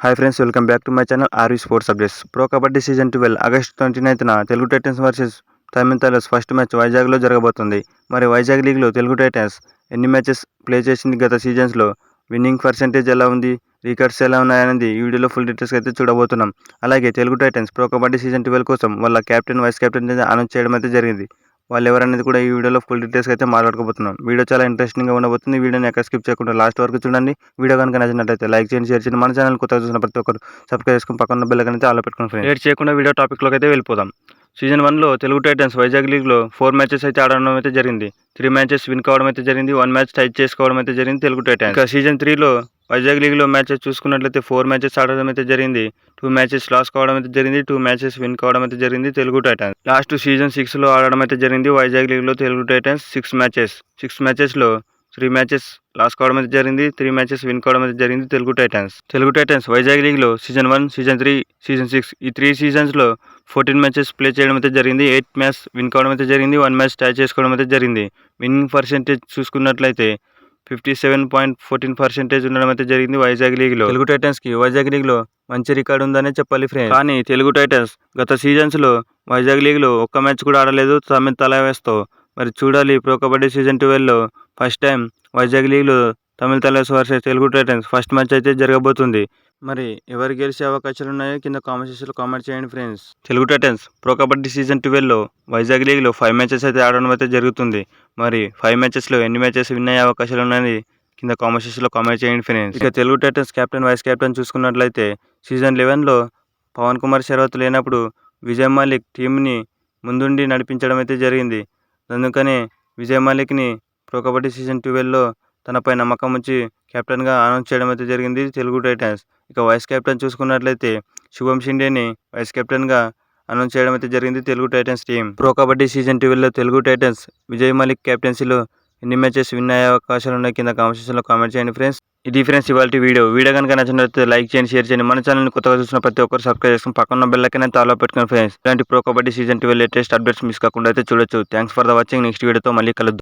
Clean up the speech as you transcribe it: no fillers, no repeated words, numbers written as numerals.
Hi friends, welcome back to my channel RV sports updates. Pro kabaddi season 12 August 29న Telugu Titans versus Tamil first match వైజాగ్లో జరగబోతుంది. మరి వైజాగ్ లీగ్లో Telugu Titans ఎన్ని మ్యాచెస్ ప్లే చేసింది గత సీజన్స్లో, విన్నింగ్ పర్సెంటేజ్ ఎలా ఉంది, రికార్డ్స్ ఎలా ఉన్నాయనేది ఈ వీడియోలో ఫుల్ డీటెయిల్స్ అయితే చూడబోతున్నాం. అలాగే Telugu Titans pro kabaddi season 12 కోసం వాళ్ళ కెప్టెన్, వైస్ కెప్టెన్ అనౌన్స్ చేయడం అయితే జరిగింది. వాళ్ళు ఎవరనేది కూడా ఈ వీడియోలో ఫుల్ డీటెయిల్స్ అయితే మాట్లాడుకోబోతున్నాం. వీడియో చాలా ఇంట్రెస్టింగ్గా ఉండబోతుంది. వీడియోని ఎక్కడ స్కిప్ చేయకుండా లాస్ట్ వరకు చూడండి. వీడియో కనుక నచ్చినట్లయితే లైక్ చేయండి, షేర్ చేయండి. మన ఛానల్ కొత్తగా చూసిన ప్రతి ఒక్కరు సబ్స్క్రైబ్ చేసుకుని పక్కన బెల్ ఐకాన్ అయితే ఆల్ పెట్టుకుని ఫ్రెండ్స్. లేట్ చేయకుండా వీడియో టాపిక్లోకి అయితే వెళ్ళిపోదాం. సీజన్ 1లో తెలుగు టైటన్స్ వైజాగ్ లీగ్లో 4 మ్యాచెస్ అయితే ఆడడం అయితే జరిగింది. 3 మ్యాచెస్ విన్ కావడం అయితే జరిగింది. 1 మ్యాచ్ టై చేసుకోవడం అయితే జరిగింది తెలుగు టైటన్స్. ఇంకా సీజన్ 3లో వైజాగ్ లీగ్లో మ్యాచెస్ చూసుకున్నట్లయితే 4 మ్యాచెస్ ఆడడం అయితే జరిగింది. 2 మ్యాచెస్ లాస్ కావడం అయితే జరిగింది. 2 మ్యాచెస్ విన్ కావడం అయితే జరిగింది తెలుగు టైటన్స్. లాస్ట్ సీజన్ 6లో ఆడడం అయితే జరిగింది వైజాగ్ లీగ్లో తెలుగు టైటన్స్. 6 మ్యాచెస్లో 3 మ్యాచెస్ లాస్ కావడం అయితే జరిగింది. 3 మ్యాచెస్ విన్ కావడం అయితే జరిగింది తెలుగు టైటన్స్. వైజాగ్ లీగ్లో సీజన్ 1, సీజన్ 3, సీజన్ 6 ఈ 3 సీజన్స్లో 14 మ్యాచెస్ ప్లే చేయడం అయితే జరిగింది. 8 మ్యాచ్ విన్ కావడం అయితే జరిగింది. 1 మ్యాచ్ టై చేసుకోవడం అయితే జరిగింది. విన్నింగ్ పర్సెంటేజ్ చూసుకున్నట్లయితే 57.14% ఉండడం అయితే జరిగింది వైజాగ్ లీగ్లో. తెలుగు టైటన్స్కి వైజాగ్ లీగ్లో మంచి రికార్డు ఉందనే చెప్పాలి ఫ్రెండ్స్. కానీ తెలుగు టైటన్స్ గత సీజన్స్లో వైజాగ్ లీగ్లో ఒక్క మ్యాచ్ కూడా ఆడలేదు తమిళ. మరి చూడాలి ప్రో కబడ్డీ సీజన్ 12లో ఫస్ట్ టైం వైజాగ్ లీగ్లో Tamil versus Telugu Titans first match అయితే జరగబోతుంది. మరి ఎవరు గెలిచే అవకాశాలు ఉన్నాయో కింద కామెంట్ సెక్షన్లో కామెంట్ చేయండి friends. Telugu Titans pro kabaddi season 12లో వైజాగ్ లీగ్లో 5 మ్యాచెస్ అయితే ఆడడం అయితే జరుగుతుంది. మరి 5 మ్యాచెస్లో ఎన్ని మ్యాచెస్ విన్ అయ్యే అవకాశాలు ఉన్నాయని కింద కామెంట్ సెక్షన్లో కామెంట్ చేయండి ఫ్రెండ్స్. ఇక Telugu Titans captain, vice captain చూసుకున్నట్లయితే సీజన్ 11లో పవన్ కుమార్ శరవత్ లేనప్పుడు విజయ్ మాలిక్ టీంని ముందుండి నడిపించడం అయితే జరిగింది. అందుకనే విజయ్ మాలిక్ని ప్రో కబడ్డీ సీజన్ 12లో తనపై నమ్మకం ఉంచి కెప్టెన్గా అనౌన్స్ చేయడం అయితే జరిగింది తెలుగు టైటన్స్. ఇక వైస్ కెప్టెన్ చూసుకున్నట్లయితే శుభం షిండేని వైస్ కెప్టెన్గా అనౌన్స్ చేయడం అయితే జరిగింది Telugu Titans team. Pro kabaddi season 12లో తెలుగు టైటన్స్ విజయ్ మాలిక్ కెప్టెన్సీలో ఎన్ని మ్యాచెస్ విన్ అయ్యే అవకాశాలు ఉన్నాయి కింద కామెంట్ సెక్షన్లో కామెంట్ చేయండి ఫ్రెండ్స్. ఇది ఫ్రెండ్స్ ఇవాళ వీడియో కనుక నచ్చినట్లయితే లైక్ చేయండి, షేర్ చేయండి. మన ఛానల్ని కొత్తగా చూసిన ప్రతి ఒక్కరు సబ్స్క్రైబ్ చేసుకుని పక్కన బెల్ ఐకాన్ అయితే ఆల్ పెట్టుకుని ఫ్రెండ్స్. ఇలాంటి pro kabaddi season 12 latest updates miss కాకుండా అయితే చూడొచ్చు. Thanks for the watching. Next వీడియోతో మళ్ళీ కలుద్దాం.